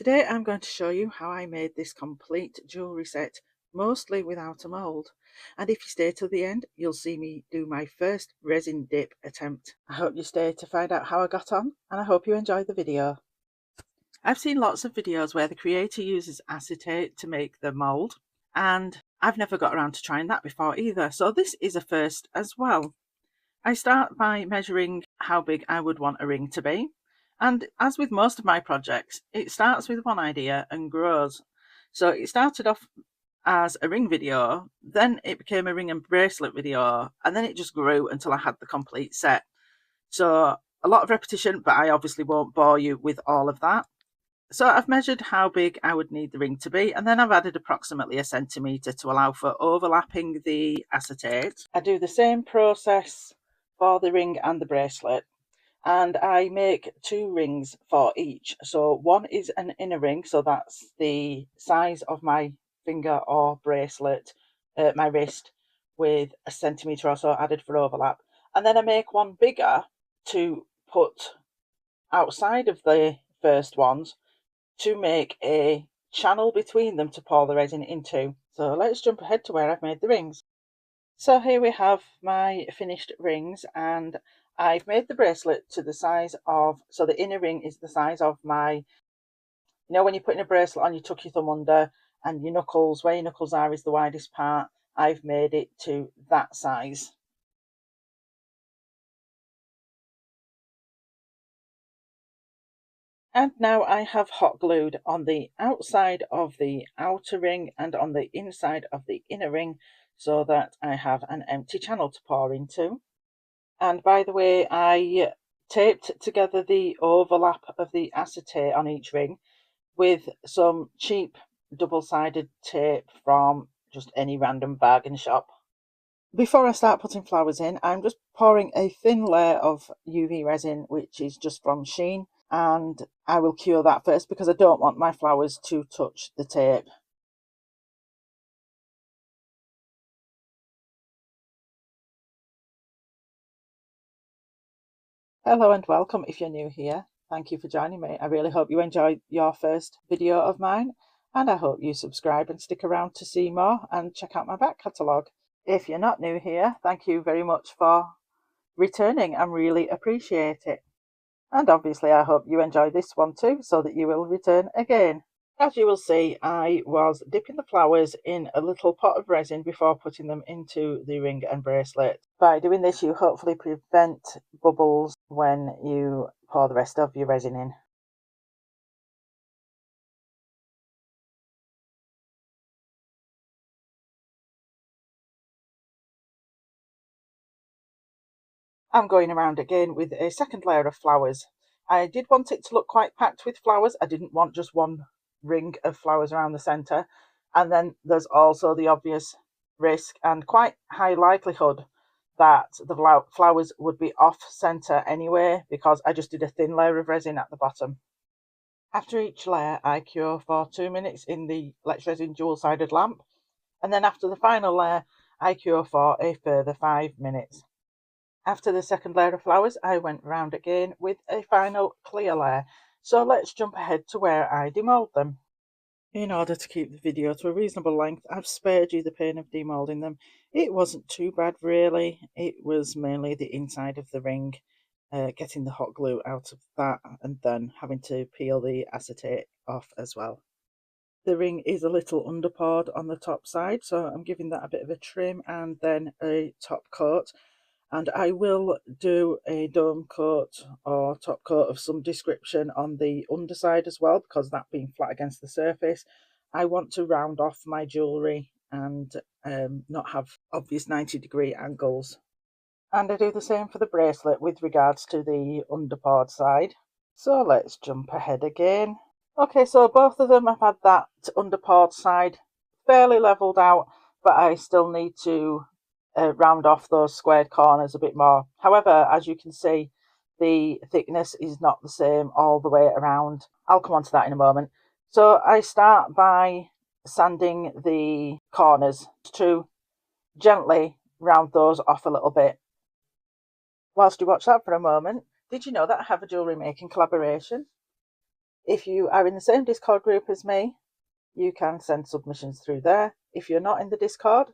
Today I'm going to show you how I made this complete jewellery set, mostly without a mould. And if you stay till the end, you'll see me do my first resin dip attempt. I hope you stay to find out how I got on, and I hope you enjoy the video. I've seen lots of videos where the creator uses acetate to make the mould, and I've never got around to trying that before either, so this is a first as well. I start by measuring how big I would want a ring to be. And as with most of my projects, it starts with one idea and grows. So it started off as a ring video, then it became a ring and bracelet video, and then it just grew until I had the complete set. So a lot of repetition, but I obviously won't bore you with all of that. So I've measured how big I would need the ring to be, and then I've added approximately a centimetre to allow for overlapping the acetate. I do the same process for the ring and the bracelet, and I make two rings for each. So one is an inner ring, so that's the size of my finger or bracelet, my wrist, with a centimetre or so added for overlap. And then I make one bigger to put outside of the first ones to make a channel between them to pour the resin into. So let's jump ahead to where I've made the rings. So here we have my finished rings, and I've made the bracelet to the size of, so the inner ring is the size of my, you know when you're putting a bracelet on, you tuck your thumb under and your knuckles, where your knuckles are is the widest part. I've made it to that size. And now I have hot glued on the outside of the outer ring and on the inside of the inner ring so that I have an empty channel to pour into. And by the way, I taped together the overlap of the acetate on each ring with some cheap double-sided tape from just any random bargain shop. Before I start putting flowers in, I'm just pouring a thin layer of UV resin, which is just from Shein, and I will cure that first because I don't want my flowers to touch the tape. Hello and welcome if you're new here. Thank you for joining me. I really hope you enjoyed your first video of mine, and I hope you subscribe and stick around to see more and check out my back catalogue. If you're not new here, thank you very much for returning. I really appreciate it. And obviously I hope you enjoy this one too, so that you will return again. As you will see, I was dipping the flowers in a little pot of resin before putting them into the ring and bracelet. By doing this, you hopefully prevent bubbles when you pour the rest of your resin in. I'm going around again with a second layer of flowers. I did want it to look quite packed with flowers. I didn't want just one ring of flowers around the centre. And then there's also the obvious risk and quite high likelihood that the flowers would be off centre anyway, because I just did a thin layer of resin at the bottom. After each layer, I cure for 2 minutes in the Let's Resin dual-sided lamp, and then after the final layer, I cure for a further 5 minutes. After the second layer of flowers, I went round again with a final clear layer. So let's jump ahead to where I demould them. In order to keep the video to a reasonable length, I've spared you the pain of demoulding them. It wasn't too bad really. It was mainly the inside of the ring, getting the hot glue out of that and then having to peel the acetate off as well. The ring is a little underpoured on the top side, so I'm giving that a bit of a trim and then a top coat. And I will do a dome coat or top coat of some description on the underside as well, because that being flat against the surface, I want to round off my jewellery and not have obvious 90-degree angles. And I do the same for the bracelet with regards to the underpoured side. So let's jump ahead again. Okay, so both of them have had that underpoured side fairly levelled out, but I still need to round off those squared corners a bit more. However, as you can see, the thickness is not the same all the way around. I'll come on to that in a moment. So I start by sanding the corners to gently round those off a little bit. Whilst you watch that for a moment, did you know that I have a jewellery making collaboration? If you are in the same Discord group as me, you can send submissions through there. If you're not in the Discord,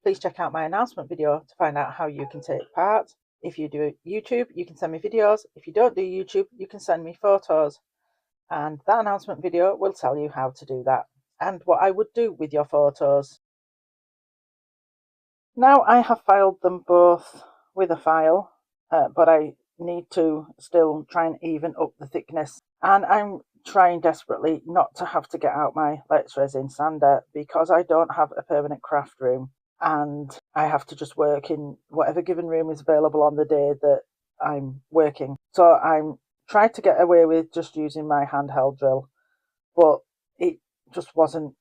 please check out my announcement video to find out how you can take part. If you do YouTube, you can send me videos. If you don't do YouTube, you can send me photos. And that announcement video will tell you how to do that and what I would do with your photos. Now I have filed them both with a file, but I need to still try and even up the thickness. And I'm trying desperately not to have to get out my Let's Resin sander because I don't have a permanent craft room and I have to just work in whatever given room is available on the day that I'm working. So I'm trying to get away with just using my handheld drill, but it just wasn't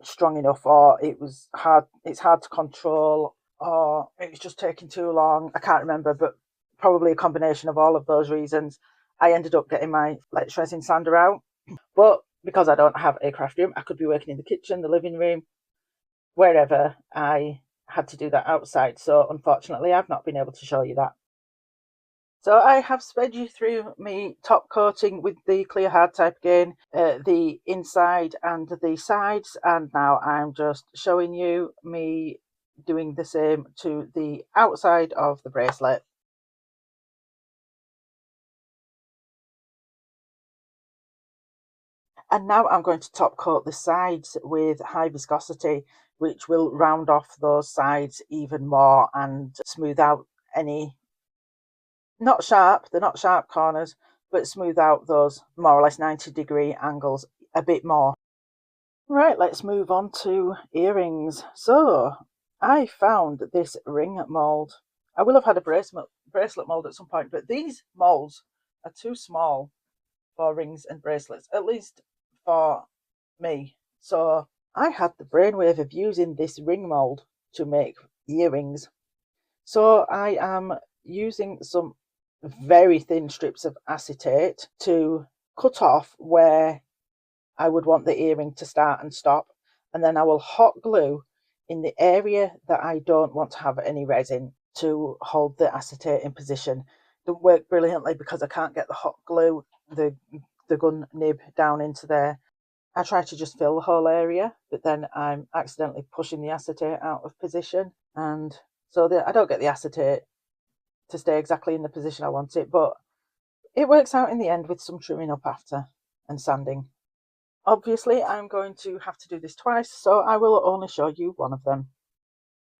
strong enough, or it's hard to control, or it was just taking too long. I can't remember, but probably a combination of all of those reasons. I ended up getting my Let's Resin sander out, but because I don't have a craft room, I could be working in the kitchen, the living room, wherever. I had to do that outside, so unfortunately I've not been able to show you that. So I have sped you through me top coating with the clear hard type again, the inside and the sides, and now I'm just showing you me doing the same to the outside of the bracelet. And now I'm going to top coat the sides with high viscosity, which will round off those sides even more and smooth out any, they're not sharp corners, but smooth out those more or less 90-degree angles a bit more. Right, let's move on to earrings. So I found this ring mould. I will have had a bracelet mould at some point, but these moulds are too small for rings and bracelets, at least for me. So I had the brainwave of using this ring mould to make earrings. So I am using some very thin strips of acetate to cut off where I would want the earring to start and stop, and then I will hot glue in the area that I don't want to have any resin to hold the acetate in position. It doesn't work brilliantly because I can't get the hot glue, the gun nib down into there. I try to just fill the whole area, but then I'm accidentally pushing the acetate out of position, and so I don't get the acetate to stay exactly in the position I want it, but it works out in the end with some trimming up after and sanding. Obviously, I'm going to have to do this twice, so I will only show you one of them.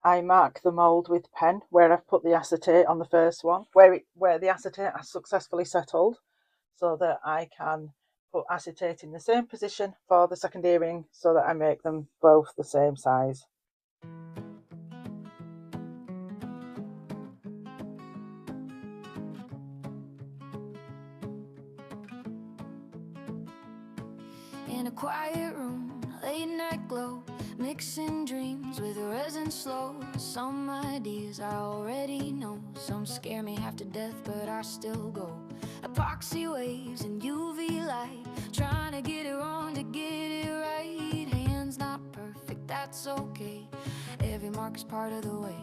I mark the mould with pen where I've put the acetate on the first one, where the acetate has successfully settled, so that I can put acetate in the same position for the second earring so that I make them both the same size. In a quiet room, late night glow, mixing dreams with resin slow. Some ideas I already know, some scare me half to death, but I still go. Epoxy waves and UV light, trying to get it wrong to get it right. Hands not perfect, that's okay, every mark is part of the way.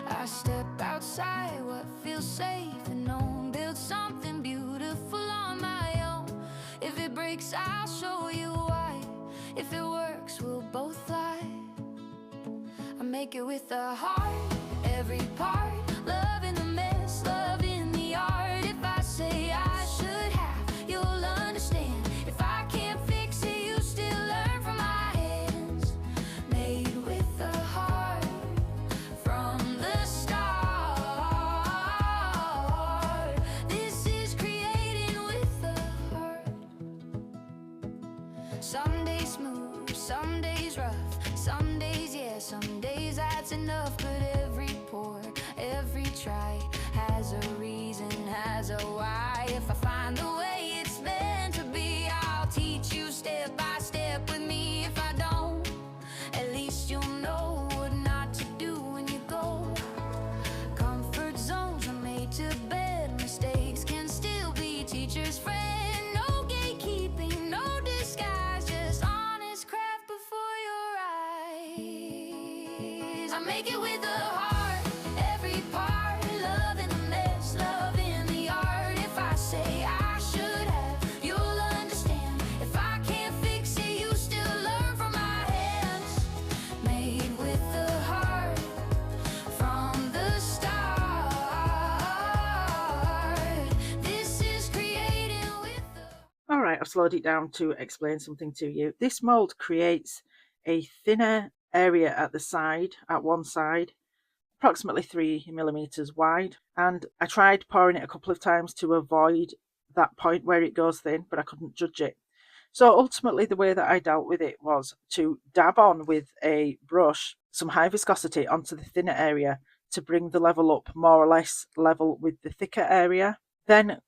I step outside what feels safe and known, build something beautiful on my own. If it breaks, I'll show you why. If it works, we'll both fly. I make it with a heart, every part. Love in the mess, love in the art. If I say I should have, you'll understand. If I can't fix it, you still learn from my hands. Made with a heart from the start. This is creating with a heart. Some days smooth, some days rough, some days yeah, some days that's enough. But every pour, every try has a reason, has a why. If I find the way it's meant to be, I'll teach you step by step with me. If I don't, at least you'll know what not to do when you go. Comfort zones are made to bed, mistakes can still be teachers' friend. No gatekeeping, no disguise, just honest craft before your eyes. I make it with a heart, every part. Love in the mess, love in the art. If I say I should have, you'll understand. I've slowed it down to explain something to you. This mould creates a thinner area at the side, at one side, approximately 3 millimeters wide. And I tried pouring it a couple of times to avoid that point where it goes thin, but I couldn't judge it. So ultimately the way that I dealt with it was to dab on with a brush some high viscosity onto the thinner area to bring the level up more or less level with the thicker area. Then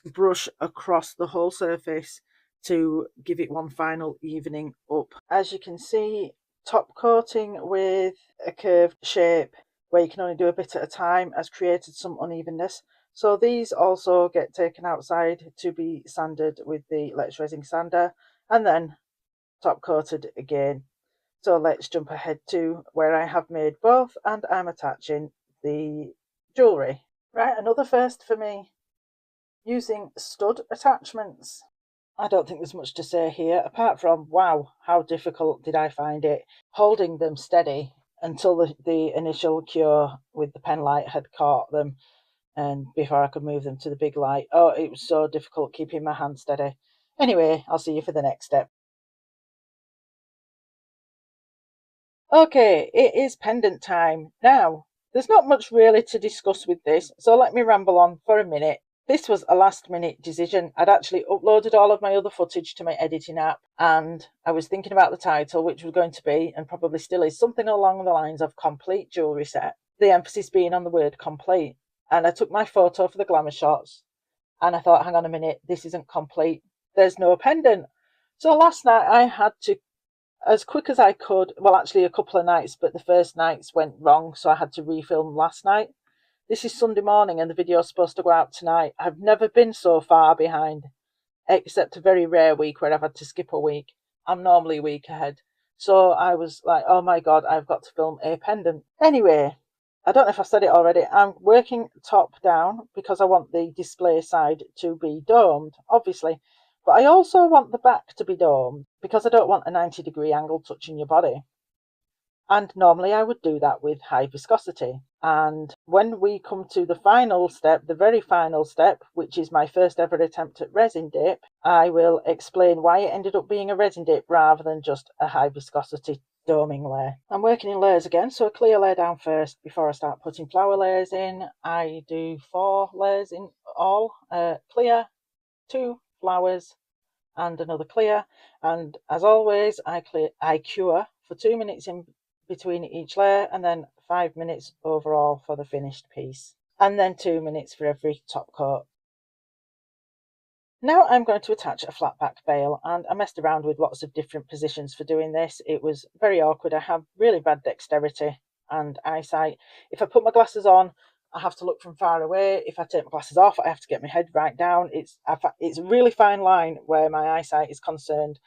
brush across the whole surface to give it one final evening up. As you can see, top coating with a curved shape where you can only do a bit at a time has created some unevenness. So these also get taken outside to be sanded with the Let's Resin sander and then top coated again. So let's jump ahead to where I have made both and I'm attaching the jewellery. Right, another first for me, using stud attachments. I don't think there's much to say here apart from, wow, how difficult did I find it holding them steady until the initial cure with the pen light had caught them, and before I could move them to the big light. Oh, it was so difficult keeping my hand steady. Anyway, I'll see you for the next step. Okay, it is pendant time. Now, there's not much really to discuss with this, so let me ramble on for a minute. This was a last minute decision. I'd actually uploaded all of my other footage to my editing app and I was thinking about the title, which was going to be, and probably still is, something along the lines of complete jewellery set. The emphasis being on the word complete. And I took my photo for the glamour shots and I thought, hang on a minute, this isn't complete. There's no pendant. So last night I had to, as quick as I could, well, actually a couple of nights, but the first nights went wrong, so I had to refilm last night. This is Sunday morning and the video is supposed to go out tonight. I've never been so far behind, except a very rare week where I've had to skip a week. I'm normally a week ahead. So I was like, oh my God, I've got to film a pendant. Anyway, I don't know if I've said it already. I'm working top down because I want the display side to be domed, obviously. But I also want the back to be domed because I don't want a 90-degree angle touching your body. And normally I would do that with high viscosity. And when we come to the final step, the very final step, which is my first ever attempt at resin dip, I will explain why it ended up being a resin dip rather than just a high viscosity doming layer. I'm working in layers again, so a clear layer down first before I start putting flower layers in. I do 4 layers in all, clear, 2 flowers and another clear, and as always I cure for 2 minutes in between each layer and then 5 minutes overall for the finished piece, and then 2 minutes for every top coat. Now I'm going to attach a flat back bail, and I messed around with lots of different positions for doing this. It was very awkward. I have really bad dexterity and eyesight. If I put my glasses on, I have to look from far away. If I take my glasses off, I have to get my head right down. It's a really fine line where my eyesight is concerned.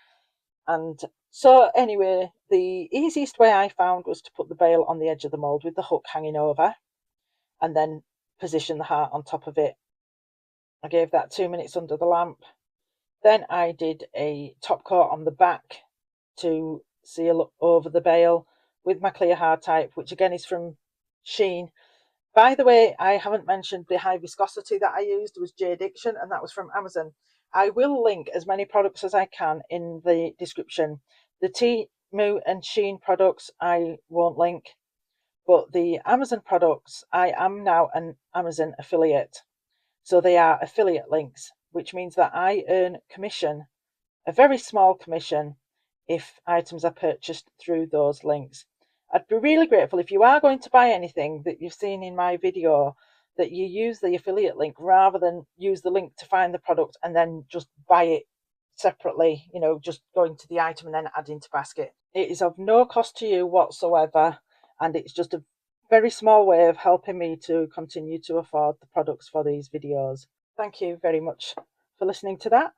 And so anyway, the easiest way I found was to put the bail on the edge of the mould with the hook hanging over and then position the heart on top of it. I gave that 2 minutes under the lamp. Then I did a top coat on the back to seal over the bail with my clear hard type, which again is from Shein. By the way, I haven't mentioned the high viscosity that I used was J Diction, and that was from Amazon. I will link as many products as I can in the description. The Temu and Shein products I won't link, but the Amazon products, I am now an Amazon affiliate. So they are affiliate links, which means that I earn commission, a very small commission, if items are purchased through those links. I'd be really grateful if you are going to buy anything that you've seen in my video, that you use the affiliate link rather than use the link to find the product and then just buy it separately, you know, just going to the item and then adding to basket. It is of no cost to you whatsoever, and it's just a very small way of helping me to continue to afford the products for these videos. Thank you very much for listening to that.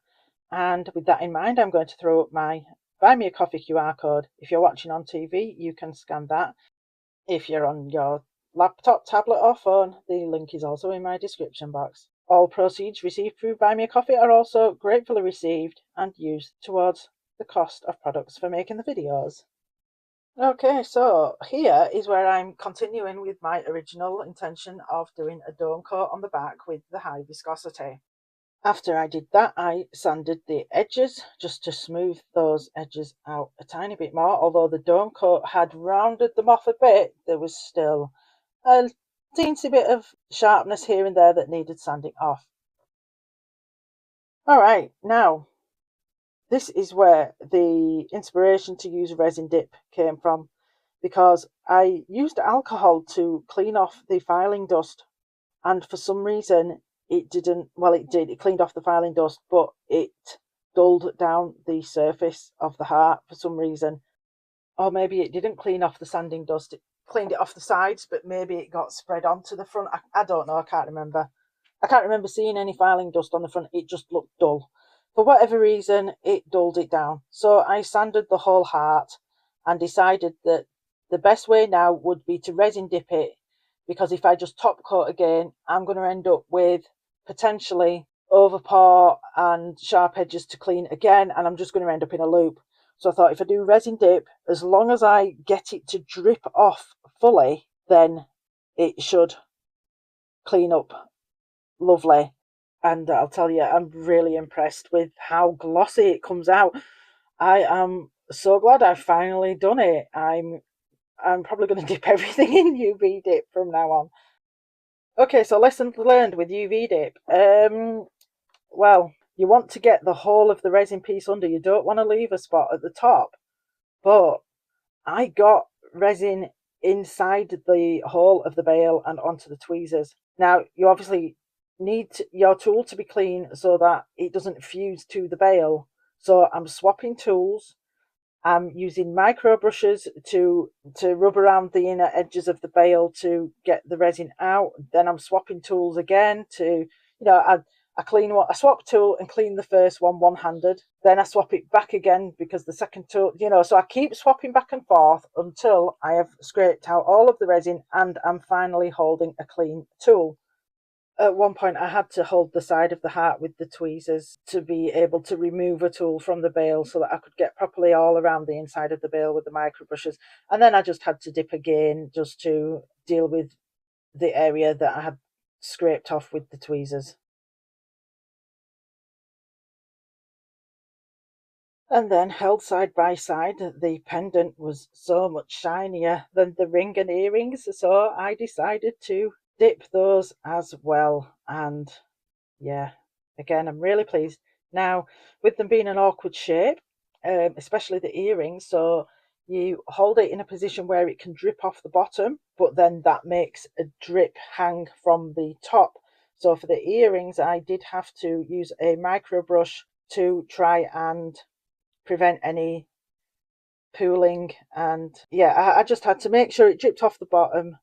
And with that in mind, I'm going to throw up my Buy Me a Coffee QR code. If you're watching on TV, you can scan that. If you're on your laptop, tablet or phone, the link is also in my description box. All proceeds received through Buy Me a Coffee are also gratefully received and used towards the cost of products for making the videos. Okay, so here is where I'm continuing with my original intention of doing a dome coat on the back with the high viscosity. After I did that, I sanded the edges just to smooth those edges out a tiny bit more. Although the dome coat had rounded them off a bit, there was still a teensy bit of sharpness here and there that needed sanding off. All right, now this is where the inspiration to use resin dip came from, because I used alcohol to clean off the filing dust, and for some reason it didn't. Well, it did, it cleaned off the filing dust, but it dulled down the surface of the heart for some reason. Or maybe it didn't clean off the sanding dust, it cleaned it off the sides, but maybe it got spread onto the front. I don't know, I can't remember seeing any filing dust on the front. It just looked dull. For whatever reason, it dulled it down. So I sanded the whole heart and decided that the best way now would be to resin dip it, because if I just top coat again, I'm going to end up with potentially overpour and sharp edges to clean again, and I'm just going to end up in a loop. So I thought, if I do resin dip, as long as I get it to drip off fully, then it should clean up lovely. And I'll tell you, I'm really impressed with how glossy it comes out. I am so glad I've finally done it. I'm probably going to dip everything in UV dip from now on. Okay, so lessons learned with UV dip. Well, you want to get the whole of the resin piece under. You don't want to leave a spot at the top. But I got resin inside the hole of the bail and onto the tweezers. Now, you obviously need your tool to be clean so that it doesn't fuse to the bail. So I'm swapping tools. I'm using micro brushes to rub around the inner edges of the bail to get the resin out. Then I'm swapping tools again to, I swap tool and clean the first one one-handed. Then I swap it back again because the second tool, so I keep swapping back and forth until I have scraped out all of the resin and I'm finally holding a clean tool. At one point, I had to hold the side of the heart with the tweezers to be able to remove a tool from the bail so that I could get properly all around the inside of the bail with the micro brushes. And then I just had to dip again just to deal with the area that I had scraped off with the tweezers. And then, held side by side, the pendant was so much shinier than the ring and earrings, so I decided to dip those as well. And yeah, again, I'm really pleased. Now, with them being an awkward shape, especially the earrings, so you hold it in a position where it can drip off the bottom, but then that makes a drip hang from the top. So for the earrings, I did have to use a micro brush to try and prevent any pooling. And yeah, I just had to make sure it dripped off the bottom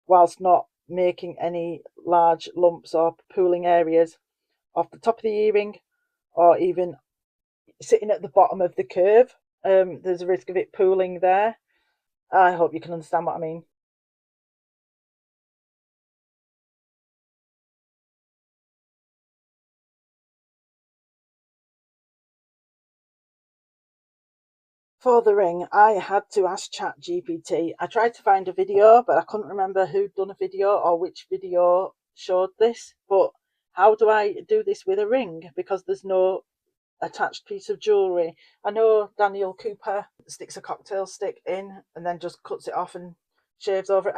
whilst not making any large lumps or pooling areas off the top of the earring, or even sitting at the bottom of the curve. There's a risk of it pooling there. I hope you can understand what I mean. For the ring, I had to ask ChatGPT. I tried to find a video, but I couldn't remember who'd done a video or which video showed this. But how do I do this with a ring? Because there's no attached piece of jewellery. I know Daniel Cooper sticks a cocktail stick in and then just cuts it off and shaves over it.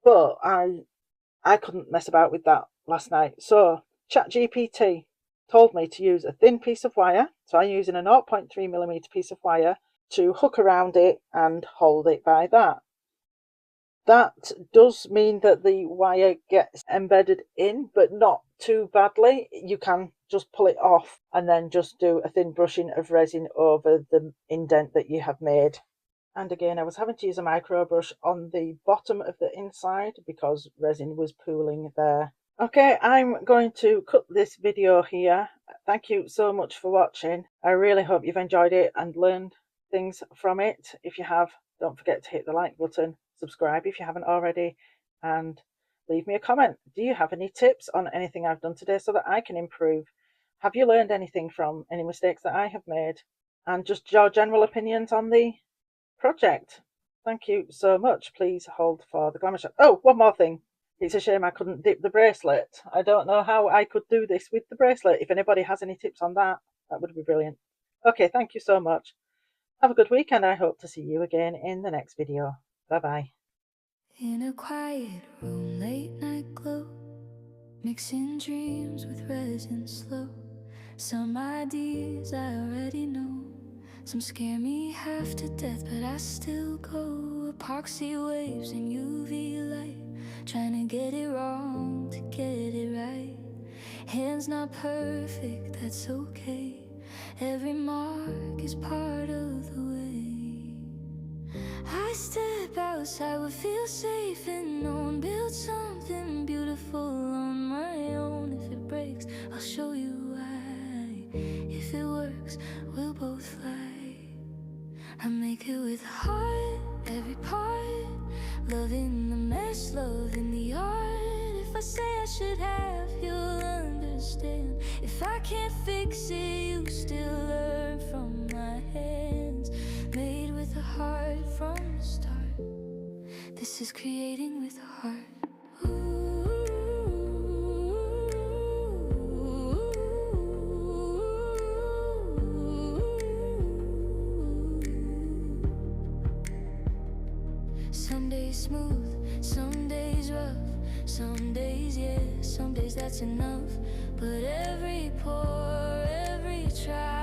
But I couldn't mess about with that last night. So ChatGPT told me to use a thin piece of wire. So I'm using a 0.3mm piece of wire to hook around it and hold it by that. That does mean that the wire gets embedded in, but not too badly. You can just pull it off and then just do a thin brushing of resin over the indent that you have made. And again, I was having to use a micro brush on the bottom of the inside because resin was pooling there. Okay, I'm going to cut this video here. Thank you so much for watching. I really hope you've enjoyed it and learned things from it. If you have, don't forget to hit the like button, subscribe if you haven't already, and leave me a comment. Do you have any tips on anything I've done today so that I can improve? Have you learned anything from any mistakes that I have made? And just your general opinions on the project. Thank you so much. Please hold for the glamour shot. Oh, one more thing. It's a shame I couldn't dip the bracelet. I don't know how I could do this with the bracelet. If anybody has any tips on that, that would be brilliant. Okay, thank you so much. Have a good week, and I hope to see you again in the next video. Bye bye. In a quiet room, late night glow, mixing dreams with resin slow. Some ideas I already know, some scare me half to death, but I still go. Epoxy waves and UV light, trying to get it wrong to get it right. Hands not perfect, that's okay. Every mark is part of the way. I step outside, would feel safe and known. Build something beautiful on my own. If it breaks, I'll show you why. If it works, we'll both fly. I make it with heart, every part. Loving the mess, loving the art. If I say I should have, you'll understand. If I can't fix it, you still learn from my hands. Made with a heart from the start. This is creating with a heart. Some days smooth, some days rough, some days yeah, some days that's enough. But every pore, every try,